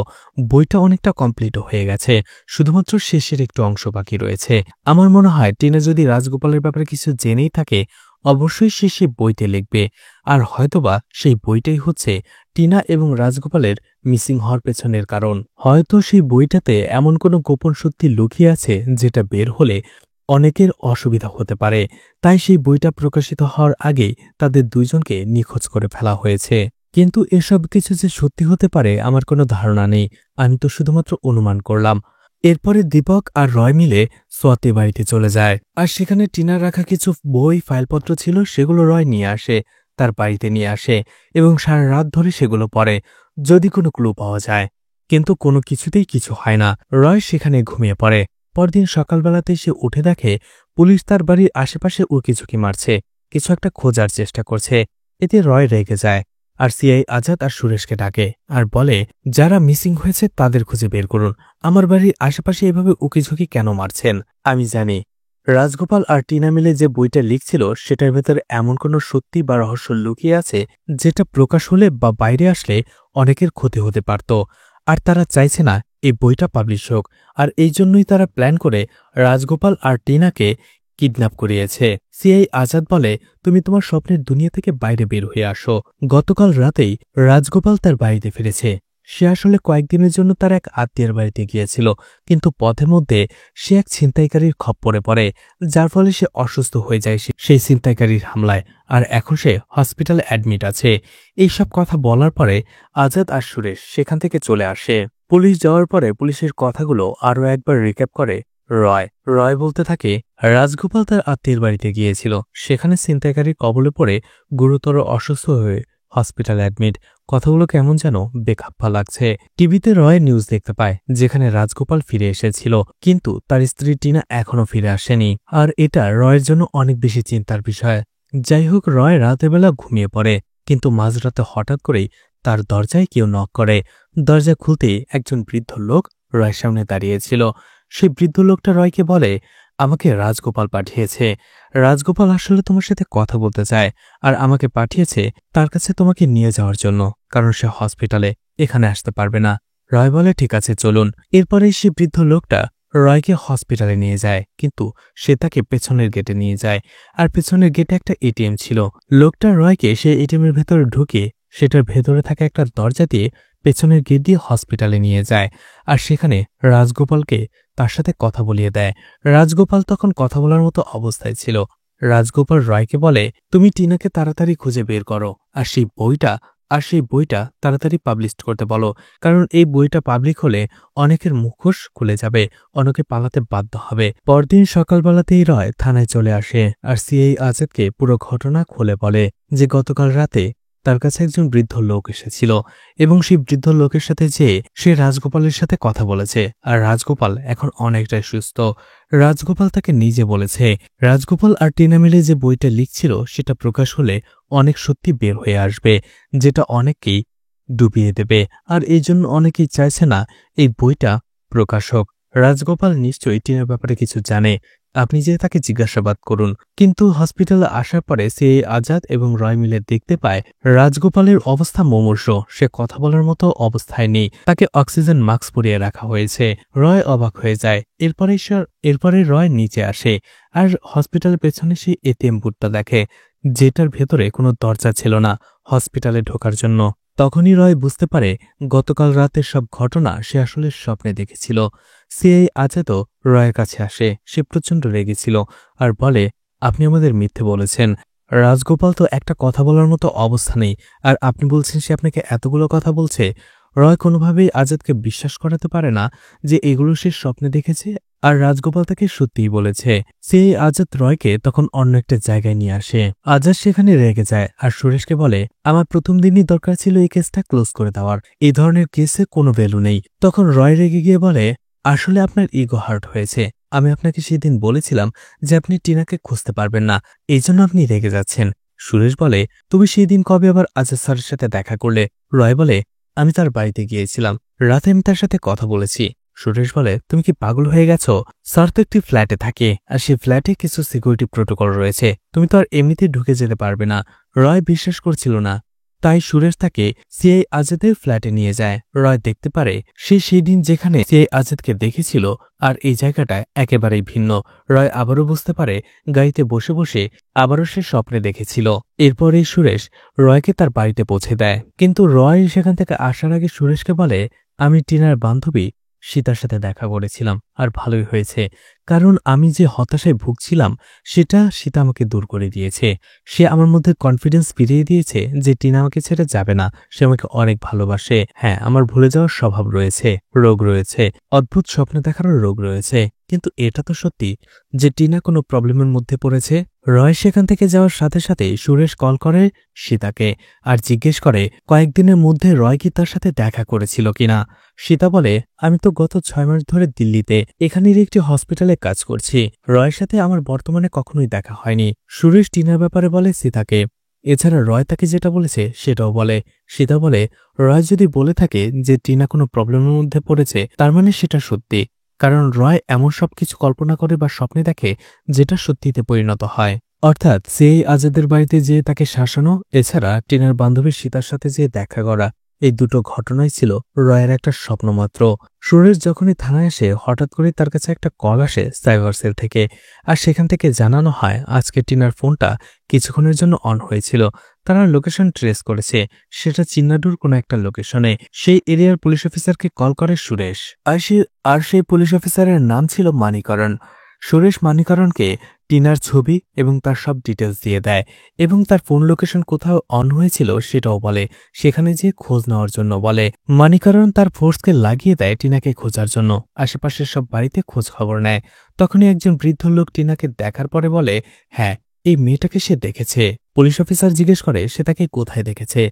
বইটা অনেকটা কমপ্লিট হয়ে গেছে, শুধুমাত্র শেষের একটু অংশ বাকি রয়েছে। আমার মনে হয় টিনা যদি রাজগোপালের ব্যাপারে কিছু জেনেই থাকে, অবশ্যই সে সেই বইতে লিখবে, আর হয়তোবা সেই বইটাই হচ্ছে টিনা এবং রাজগোপালের মিসিং হওয়ার পেছনের কারণ। হয়তো সেই বইটাতে এমন কোনো গোপন সত্যি লুকিয়ে আছে যেটা বের হলে অনেকের অসুবিধা হতে পারে, তাই সেই বইটা প্রকাশিত হওয়ার আগেই তাদের দুইজনকে নিখোঁজ করে ফেলা হয়েছে। কিন্তু এসব কিছু যে সত্যি হতে পারে আমার কোনো ধারণা নেই, আমি তো শুধুমাত্র অনুমান করলাম। এরপরে দীপক আর রয় মিলে সোয়াতি বাড়িতে চলে যায়, আর সেখানে টিনার রাখা কিছু বই ফাইলপত্র ছিল সেগুলো রয় নিয়ে আসে, তার বাড়িতে নিয়ে আসে এবং সারা রাত ধরে সেগুলো পড়ে যদি কোনো ক্লু পাওয়া যায়। কিন্তু কোনো কিছুতেই কিছু হয় না। রয় সেখানে ঘুমিয়ে পড়ে। পরদিন সকালবেলাতে সে উঠে দেখে পুলিশ তার বাড়ির আশেপাশে উকিঝুঁকি মারছে, কিছু একটা খোঁজার চেষ্টা করছে। এতে রয় রেগে যায় আর সিআই আজাদ আর সুরেশকে ডাকে আর বলে, যারা মিসিং হয়েছে তাদের খুঁজে বের করুন। আমার বাড়ির আশেপাশে এভাবে উকিঝুঁকি কেন মারছেন? আমি জানি রাজগোপাল আর টিনা মিলে যে বইটা লিখছিল সেটার ভেতরে এমন কোনো সত্যি বা রহস্য লুকিয়ে আছে যেটা প্রকাশ হলে বা বাইরে আসলে অনেকের ক্ষতি হতে পারত। আর তারা চাইছে না এই বইটা পাবলিশ হোক, আর এই জন্যই তারা প্ল্যান করে রাজগোপাল আর টিনাকে কিডন্যাপ করিয়েছে। সিআই আজাদ বলে, তুমি তোমার স্বপ্নের দুনিয়া থেকে বাইরে বের হয়ে আসো। গতকাল রাতেই রাজগোপাল তার বাড়িতে ফিরেছে। সে আসলে কয়েকদিনের জন্য তার এক আত্মীয়ের বাড়িতে গিয়েছিল, কিন্তু পথের মধ্যে সে এক ছিনতাইকারীর খপ্পরে পড়ে, যার ফলে সে অসুস্থ হয়ে যায় সেই ছিনতাইকারীর হামলায়, আর এখন সে হসপিটালে অ্যাডমিট আছে। এইসব কথা বলার পরে আজাদ আর সুরেশ সেখান থেকে চলে আসে। পুলিশ যাওয়ার পরে পুলিশের কথাগুলো আরও একবার রিক্যাপ করে রয়। রয় বলতে থাকে, রাজগোপাল তার আত্মীয়ের বাড়িতে গিয়েছিল, সেখানে ছিনতাইকারীর কবলে পড়ে গুরুতর অসুস্থ হয়ে হসপিটাল অ্যাডমিট। কথাগুলো কেমন যেন বেখাপ্পা লাগছে। টিভিতে রয় নিউজ দেখতে পায় যেখানে রাজগোপাল ফিরে এসেছিল, কিন্তু তার স্ত্রী টিনা এখনও ফিরে আসেনি, আর এটা রয়ের জন্য অনেক বেশি চিন্তার বিষয়। যাই হোক, রয় রাতের বেলা ঘুমিয়ে পড়ে, কিন্তু মাঝরাতে হঠাৎ করেই তার দরজায় কেউ নক করে। দরজা খুলতেই একজন বৃদ্ধ লোক রয়ের সামনে দাঁড়িয়েছিল। সেই বৃদ্ধ লোকটা রয়কে বলে, আমাকে রাজগোপাল পাঠিয়েছে। রাজগোপাল আসলে তোমার সাথে কথা বলতে চায়, আর আমাকে পাঠিয়েছে তার কাছে তোমাকে নিয়ে যাওয়ার জন্য, কারণ সে হসপিটালে, এখানে আসতে পারবে না। রয় বলে, ঠিক আছে চলুন। এরপরেই সে বৃদ্ধ লোকটা রয়কে হসপিটালে নিয়ে যায়, কিন্তু সে তাকে পেছনের গেটে নিয়ে যায়, আর পেছনের গেটে একটা এটিএম ছিল। লোকটা রয়কে সে এটিএমের ভেতরে ঢুকে সেটার ভেতরে থাকা একটা দরজা দিয়ে পেছনের গেট দিয়ে হসপিটালে নিয়ে যায়, আর সেখানে রাজগোপালকে তার সাথে কথা বলিয়ে দেয়। রাজগোপাল তখন কথা বলার মতো অবস্থায় ছিল। রাজগোপাল রয়কে বলে, তুমি টিনাকে তাড়াতাড়ি খুঁজে বের করো, আর সেই বইটা তাড়াতাড়ি পাবলিশ করতে বলো, কারণ এই বইটা পাবলিক হলে অনেকের মুখোশ খুলে যাবে, অনেকে পালাতে বাধ্য হবে। পরদিন সকালবেলাতেই রয় থানায় চলে আসে আর সিআই আজাদকে পুরো ঘটনা খুলে বলে যে গতকাল রাতে তার কাছে একজন বৃদ্ধ লোক এসেছিল এবং সেই বৃদ্ধ লোকের সাথে যেয়ে সে রাজগোপালের সাথে কথা বলেছে, আর রাজগোপাল এখন অনেকটাই সুস্থ। রাজগোপাল তাকে নিজে বলেছে রাজগোপাল আর টিনা মিলে যে বইটা লিখছিল সেটা প্রকাশ হলে অনেক সত্যি বের হয়ে আসবে, যেটা অনেককেই ডুবিয়ে দেবে, আর এই জন্য অনেকেই চাইছে না এই বইটা প্রকাশ হোক। রাজগোপাল নিশ্চয়ই টিনার ব্যাপারে কিছু জানে, আপনি যে তাকে জিজ্ঞাসাবাদ করুন। কিন্তু হসপিটালে আসার পরে সিআই আজাদ এবং রয় মিলে দেখতে পায় রাজগোপালের অবস্থা মুমূর্ষ, সে কথা বলার মতো অবস্থায় নেই, তাকে অক্সিজেন মাস্ক পরিয়ে রাখা হয়েছে। রয় অবাক হয়ে যায়। এরপরে রয় নিচে আসে আর হসপিটালের পেছনে সেই এটিএম বুথটা দেখে, যেটার ভেতরে কোনো দরজা ছিল না হসপিটালে ঢোকার জন্য। তখনই রয় বুঝতে পারে গতকাল রাতের সব ঘটনা সে আসলে স্বপ্নে দেখেছিল। সিআই আজাদও রয়ের কাছে আসে, সে প্রচণ্ড রেগেছিল আর বলে, আপনি আমাদের মিথ্যে বলেছেন। রাজগোপাল তো একটা কথা বলার মতো অবস্থা নেই, আর আপনি বলছেন সে আপনাকে এতগুলো কথা বলছে। রয় কোনোভাবেই আজাদকে বিশ্বাস করাতে পারে না যে এগুলো সে স্বপ্নে দেখেছে আর রাজগোপাল তাকে সত্যিই বলেছে। সিআই আজাদ রয়কে তখন অন্য একটা জায়গায় নিয়ে আসে। আজাদ সেখানে রেগে যায় আর সুরেশকে বলে, আমার প্রথম দিনই দরকার ছিল এই কেসটা ক্লোজ করে দেওয়ার, এই ধরনের কেসে কোনো ভ্যালু নেই। তখন রয় রেগে গিয়ে বলে, আসলে আপনার ইগো হার্ট হয়েছে, আমি আপনাকে সেদিন বলেছিলাম যে আপনি টিনাকে খুঁজতে পারবেন না, এই জন্য আপনি রেগে যাচ্ছেন। সুরেশ বলে, তুমি সেই দিন কবে আবার আজাদ স্যারের সাথে দেখা করলে? রয় বলে, আমি তার বাড়িতে গিয়েছিলাম, রাতে আমি তার সাথে কথা বলেছি। সুরেশ বলে, তুমি কি পাগল হয়ে গেছো? স্যার তো একটি ফ্ল্যাটে থাকে, আর সেই ফ্ল্যাটে কিছু সিকিউরিটি প্রোটোকল রয়েছে, তুমি তো আর এমনিতে ঢুকে যেতে পারবে না। রয় বিশ্বাস করছিল না, তাই সুরেশ তাকে সিআই আজাদের ফ্ল্যাটে নিয়ে যায়। রয় দেখতে পারে সে সেই দিন যেখানে সিআই আজাদকে দেখেছিল আর এই জায়গাটা একেবারেই ভিন্ন। রয় আবারও বুঝতে পারে গাড়িতে বসে বসে আবারও সে স্বপ্নে দেখেছিল। এরপরেই সুরেশ রয়কে তার বাড়িতে পৌঁছে দেয়, কিন্তু রয় সেখান থেকে আসার আগে সুরেশকে বলে, আমি টিনার বান্ধবী সীতার সাথে দেখা করেছিলাম, আর ভালোই হয়েছে, কারণ আমি যে হতাশায় ভুগছিলাম সেটা সেটা আমাকে দূর করে দিয়েছে। সে আমার মধ্যে কনফিডেন্স ফিরিয়ে দিয়েছে যে টিনা আমাকে ছেড়ে যাবে না, সে আমাকে অনেক ভালোবাসে। হ্যাঁ, আমার ভুলে যাওয়ার স্বভাব রয়েছে, রোগ রয়েছে, অদ্ভুত স্বপ্ন দেখারও রোগ রয়েছে, কিন্তু এটা তো সত্যি যে টিনা কোনো প্রবলেমের মধ্যে পড়েছে। রয় সেখান থেকে যাওয়ার সাথে সাথেই সুরেশ কল করে সীতাকে আর জিজ্ঞেস করে কয়েকদিনের মধ্যে রয় কি তার সাথে দেখা করেছিল কিনা। সীতা বলে, আমি তো গত 6 মাস ধরে দিল্লিতে এখানের একটি হসপিটালে কাজ করছি, রয়ের সাথে আমার বর্তমানে কখনোই দেখা হয়নি। সুরেশ টিনার ব্যাপারে বলে সীতাকে, এছাড়া রয় তাকে যেটা বলেছে সেটাও বলে। সীতা বলে, রয় যদি বলে থাকে যে টিনা কোনো প্রবলেমের মধ্যে পড়েছে, তার মানে সেটা সত্যি, কারণ রয় এমন সবকিছু কল্পনা করে বা স্বপ্নে দেখে যেটা সত্যিতে পরিণত হয়। অর্থাৎ সেই আজাদের বাড়িতে যেয়ে তাকে শাসানো, এছাড়া টিনার বান্ধবী সীতার সাথে যেয়ে দেখা করা, এই দুটো ঘটনাই ছিল রয়ের একটা স্বপ্ন মাত্র। সুরেশ যখনই থানায় আসে হঠাৎ করে তার কাছে একটা কল আসে সাইবার সেল থেকে, আর সেখান থেকে জানানো হয় আজকে টিনার ফোনটা কিছুক্ষণের জন্য অন হয়েছিল। তারা লোকেশন ট্রেস করেছে, সেটা চিন্নাডুর কোনো একটা লোকেশনে। সেই এরিয়ার পুলিশ অফিসারকে কল করে সুরেশ, আর সেই পুলিশ অফিসারের নাম ছিল মানিকরণ। সুরেশ মানিকরণকে টিনার ছবি এবং তার সব ডিটেলস দিয়ে দেয় এবং তার ফোন লোকেশন কোথাও অন হয়েছিল সেটাও বলে, সেখানে যেয়ে খোঁজ নেওয়ার জন্য বলে। মানিকরণ তার ফোর্সকে লাগিয়ে দেয় টিনাকে খোঁজার জন্য, আশেপাশের সব বাড়িতে খোঁজ খবর নেয়। তখনই একজন বৃদ্ধ লোক টিনাকে দেখার পরে বলে, হ্যাঁ, এই মেয়েটাকে সে দেখেছে। পুলিশ অফিসার জিজ্ঞেস করে সে তাকে কোথায় দেখেছে।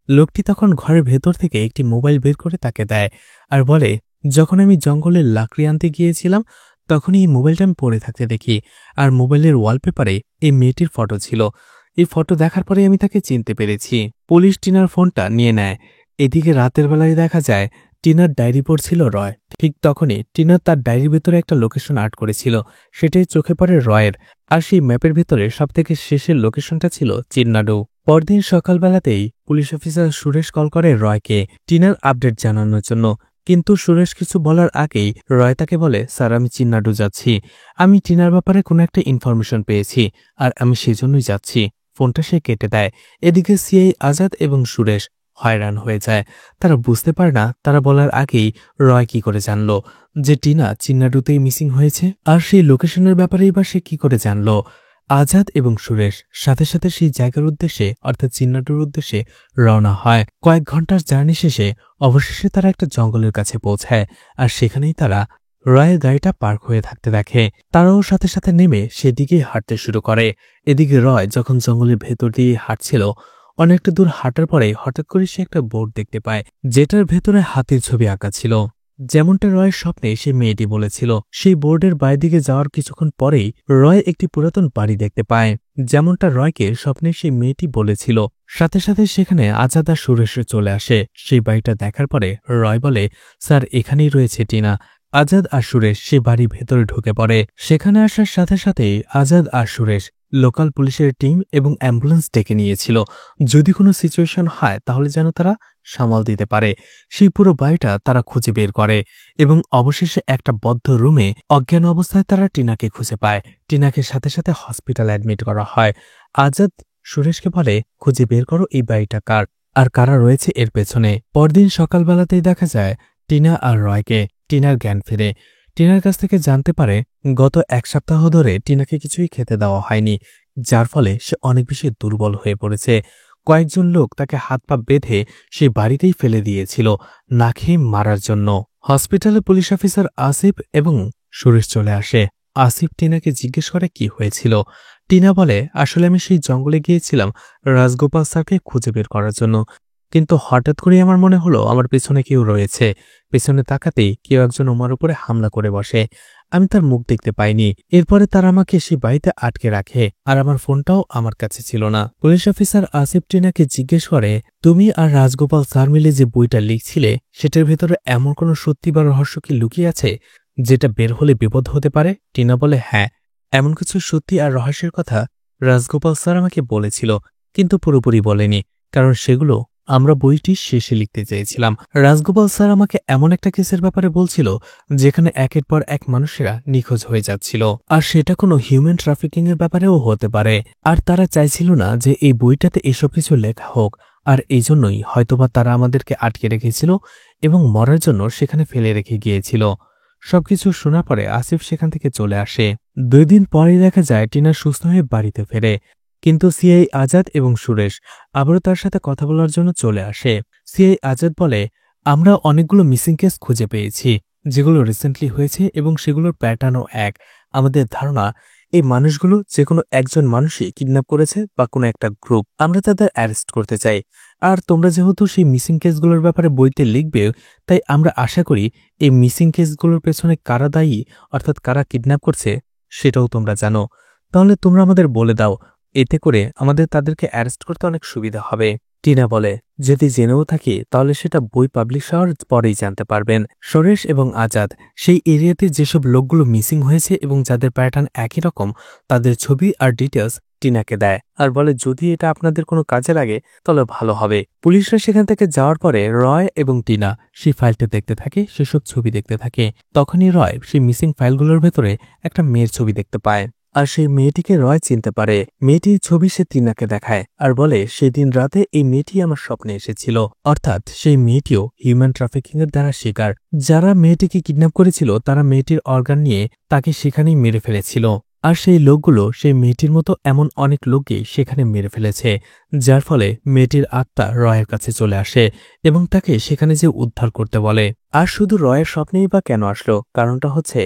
লোকটি তখন ঘরের ভেতর থেকে একটি মোবাইল বের করে তাকে দেয় আর বলে, যখন আমি জঙ্গলের লাকড়ি আনতে গিয়েছিলাম তখনই এই মোবাইলটা আমি পড়ে থাকতে দেখি, আর মোবাইলের ওয়ালপেপারে এই মেয়েটির ফটো ছিল। এই ফটো দেখার পরে আমি তাকে চিনতে পেরেছি। পুলিশ টিনার ফোনটা নিয়ে নেয়। এদিকে রাতের বেলায় দেখা যায় টিনার ডায়েরি পড়ছিল রয়। ঠিক তখনই টিনার তার ডায়েরির ভেতরে একটা লোকেশন আর্ট করেছিল, সেটাই চোখে পড়ে রয়ের। আর সেই ম্যাপের ভেতরে সবথেকে শেষের লোকেশনটা ছিল চিন্নাডু। পরদিন সকালবেলাতেই পুলিশ অফিসার সুরেশ কল করে রয়কে টিনার আপডেট জানানোর জন্য, কিন্তু সুরেশ কিছু বলার আগেই রয় তাকে বলে, স্যার আমি চিন্নাডু যাচ্ছি, আমি টিনার ব্যাপারে কোনো একটা ইনফরমেশন পেয়েছি আর আমি সেজন্যই যাচ্ছি। ফোনটা সে কেটে দেয়। এদিকে সিআই আজাদ এবং সুরেশ হয়রান হয়ে যায়। তারা বুঝতে পারে না তারা বলার আগেই রয় কি করে জানলো যে টিনা চিন্নাডুতেই মিসিং হয়েছে, আর সেই লোকেশনের ব্যাপারেই বা সে কি করে জানলো। আজাদ এবং সুরেশ সাথে সাথে সেই জায়গার উদ্দেশ্যে অর্থাৎ চিন্নাডুর উদ্দেশ্যে রওনা হয়। কয়েক ঘন্টার জার্নি শেষে অবশেষে তারা একটা জঙ্গলের কাছে পৌঁছায়, আর সেখানেই তারা রয়ের গাড়িটা পার্ক হয়ে থাকতে দেখে। তারাও সাথে সাথে নেমে সেদিকেই হাঁটতে শুরু করে। এদিকে রয় যখন জঙ্গলের ভেতর দিয়ে হাঁটছিল, অনেকটা দূর হাঁটার পরে হঠাৎ করে সে একটা বোর্ড দেখতে পায়, যেটার ভেতরে হাতির ছবি আঁকা ছিল, যেমনটা রয়ের স্বপ্নে সে মেয়েটি বলেছিল। সেই বোর্ডের বাইরে যাওয়ার কিছুক্ষণ পরেই রয় একটি পুরাতন বাড়ি দেখতে পায়, যেমনটা রয়কে স্বপ্নে সেই মেয়েটি বলেছিল। সাথে সাথে সেখানে আজাদ আর সুরেশ চলে আসে। সেই বাড়িটা দেখার পরে রয় বলে, স্যার এখানেই রয়েছে টিনা। আজাদ আর সুরেশ সে বাড়ি ভেতরে ঢুকে পড়ে। সেখানে আসার সাথে সাথেই আজাদ আর সুরেশ লোকাল পুলিশের টিম এবং অ্যাম্বুলেন্স ডেকে নিয়েছিল, যদি কোনো সিচুয়েশন হয় তাহলে যেন তারা সামাল দিতে পারে। সেই পুরো বাড়িটা তারা খুঁজে বের করে এবং অবশেষে একটা বদ্ধ রুমে অজ্ঞান অবস্থায় তারা টিনাকে খুঁজে পায়। টিনাকে সাথে সাথে হসপিটাল অ্যাডমিট করা হয়। আজাদ সুরেশকে বলে, খুঁজে বের করো এই বাড়িটা কার আর কারা রয়েছে এর পেছনে। পরদিন সকালবেলাতেই দেখা যায় টিনা আর রয়কে। টিনার জ্ঞান ফিরে। টিনার কাছ থেকে জানতে পারে গত 1 সপ্তাহ ধরে টিনাকে কিছুই খেতে দেওয়া হয়নি, যার ফলে সে অনেক বেশি দুর্বল হয়ে পড়েছে। কয়েকজন লোক তাকে হাত পা বেঁধে সেই বাড়িতেই ফেলে দিয়েছিল না খেয়ে মারার জন্য। হসপিটালে পুলিশ অফিসার আসিফ এবং সুরেশ চলে আসে। আসিফ টিনাকে জিজ্ঞেস করে কি হয়েছিল। টিনা বলে, আসলে আমি সেই জঙ্গলে গিয়েছিলাম রাজগোপাল স্যারকে খুঁজে বের করার জন্য, কিন্তু হঠাৎ করে আমার মনে হলো আমার পেছনে কেউ রয়েছে। পেছনে তাকাতেই কেউ একজন আমার উপরে হামলা করে বসে। আমি তার মুখ দেখতে পাইনি। এরপরে তারা আমাকে সেই বাড়িতে আটকে রাখে, আর আমার ফোনটাও আমার কাছে ছিল না। পুলিশ অফিসার আসিফ টিনাকে জিজ্ঞেস করে, তুমি আর রাজগোপাল স্যার মিলে যে বইটা লিখছিলে সেটার ভেতরে এমন কোনো সত্যি বা রহস্য কি লুকিয়ে আছে যেটা বের হলে বিপদ হতে পারে? টিনা বলে, হ্যাঁ, এমন কিছু সত্যি আর রহস্যের কথা রাজগোপাল স্যার আমাকে বলেছিল, কিন্তু পুরোপুরি বলেনি, কারণ সেগুলো আমরা বইটি শেষে লিখতে চেয়েছিলাম। রাজগোপাল স্যার আমাকে এমন একটা কেসের ব্যাপারে বলছিল যেখানে একের পর এক মানুষেরা নিখোঁজ হয়ে যাচ্ছিল, আর সেটা কোনো হিউম্যান ট্রাফিকিং এর ব্যাপারেও হতে পারে। আর তারা চাইছিল না যে এই বইটাতে এসব কিছু লেখা হোক, আর এই জন্যই হয়তোবা তারা আমাদেরকে আটকে রেখেছিল এবং মরার জন্য সেখানে ফেলে রেখে গিয়েছিল। সবকিছু শোনার পরে আসিফ সেখান থেকে চলে আসে। 2 দিন পরেই দেখা যায় টিনা সুস্থ হয়ে বাড়িতে ফেরে, কিন্তু সিআই আজাদ এবং সুরেশ আবারও তার সাথে কথা বলার জন্য চলে আসে। সিআই আজাদ বলে, আমরা অনেকগুলো মিসিং কেস খুঁজে পেয়েছি যেগুলো রিসেন্টলি হয়েছে এবং সেগুলোর প্যাটার্নও এক। আমাদের ধারণা এই মানুষগুলো যে কোনো একজন মানুষই কিডন্যাপ করেছে বা কোনো একটা গ্রুপ। আমরা তাদের অ্যারেস্ট করতে চাই। আর তোমরা যেহেতু সেই মিসিং কেসগুলোর ব্যাপারে বইতে লিখবে, তাই আমরা আশা করি এই মিসিং কেসগুলোর পেছনে কারা দায়ী, অর্থাৎ কারা কিডন্যাপ করছে সেটাও তোমরা জানো। তাহলে তোমরা আমাদের বলে দাও, এতে করে আমাদের তাদেরকে অ্যারেস্ট করতে অনেক সুবিধা হবে। টিনা বলে, যদি জেনেও থাকি তাহলে সেটা বই পাবলিশ হওয়ার পরেই জানতে পারবেন। সুরেশ এবং আজাদ সেই এরিয়াতে যেসব লোকগুলো মিসিং হয়েছে এবং যাদের প্যাটার্ন একই রকম তাদের ছবি আর ডিটেলস টিনাকে দেয়, আর বলে যদি এটা আপনাদের কোনো কাজে লাগে তাহলে ভালো হবে। পুলিশরা সেখান থেকে যাওয়ার পরে রয় এবং টিনা সেই ফাইলটা দেখতে থাকে, সেসব ছবি দেখতে থাকে। তখনই রয় সেই মিসিং ফাইলগুলোর ভেতরে একটা মেয়ের ছবি দেখতে পায়, আর সেই মেয়েটিকে রয় চিনতে পারে। মেয়েটির ছবি সে টিনাকে দেখায় আর বলে, সেদিন রাতে এই মেয়েটি আমার স্বপ্নে এসেছিল। অর্থাৎ সেই মেয়েটিও হিউম্যান ট্রাফিকিং এর দ্বারা শিকার। যারা মেয়েটিকে কিডন্যাপ করেছিল তারা মেয়েটির অর্গান নিয়ে তাকে সেখানেই মেরে ফেলেছিল। আর সেই লোকগুলো সেই মেয়েটির মতো এমন অনেক লোককেই সেখানে মেরে ফেলেছে, যার ফলে মেয়েটির আত্মা রয়ের কাছে চলে আসে এবং তাকে সেখানে যে উদ্ধার করতে বলে। আর শুধু রয়ের স্বপ্নেই বা কেন আসলো, কারণটা হচ্ছে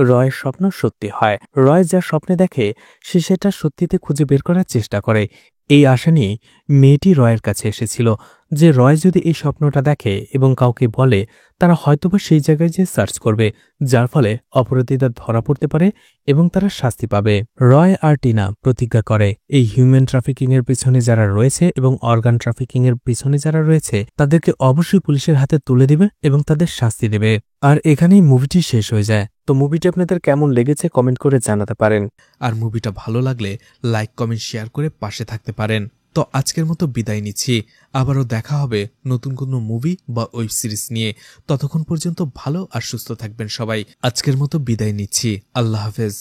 রয়ের স্বপ্ন সত্যি হয়। রয় যা স্বপ্নে দেখে সে সেটা সত্যিতে খুঁজে বের করার চেষ্টা করে। এই আশা নিয়ে মেয়েটি রয়ের কাছে এসেছিল যে রয় যদি এই স্বপ্নটা দেখে এবং কাউকে বলে, তারা হয়তোবা সেই জায়গায় যে সার্চ করবে, যার ফলে অপরাধীরা ধরা পড়তে পারে এবং তারা শাস্তি পাবে। রয় আর টিনা প্রতিজ্ঞা করে এই হিউম্যান ট্রাফিকিং এর পিছনে যারা রয়েছে এবং অর্গান ট্রাফিকিং এর পিছনে যারা রয়েছে তাদেরকে অবশ্যই পুলিশের হাতে তুলে দিবে এবং তাদের শাস্তি দেবে। আর এখানেই মুভিটি শেষ হয়ে যায়। তো মুভিটি আপনাদের কেমন লেগেছে কমেন্ট করে জানাতে পারেন। আর মুভিটা ভালো লাগলে লাইক কমেন্ট শেয়ার করে পাশে থাকতে পারেন। তো আজকের মতো বিদায় নিচ্ছি। আবারও দেখা হবে নতুন কোনো মুভি বা ওয়েব সিরিজ নিয়ে। ততক্ষণ পর্যন্ত ভালো আর সুস্থ থাকবেন সবাই। আজকের মতো বিদায় নিচ্ছি। আল্লাহ হাফেজ।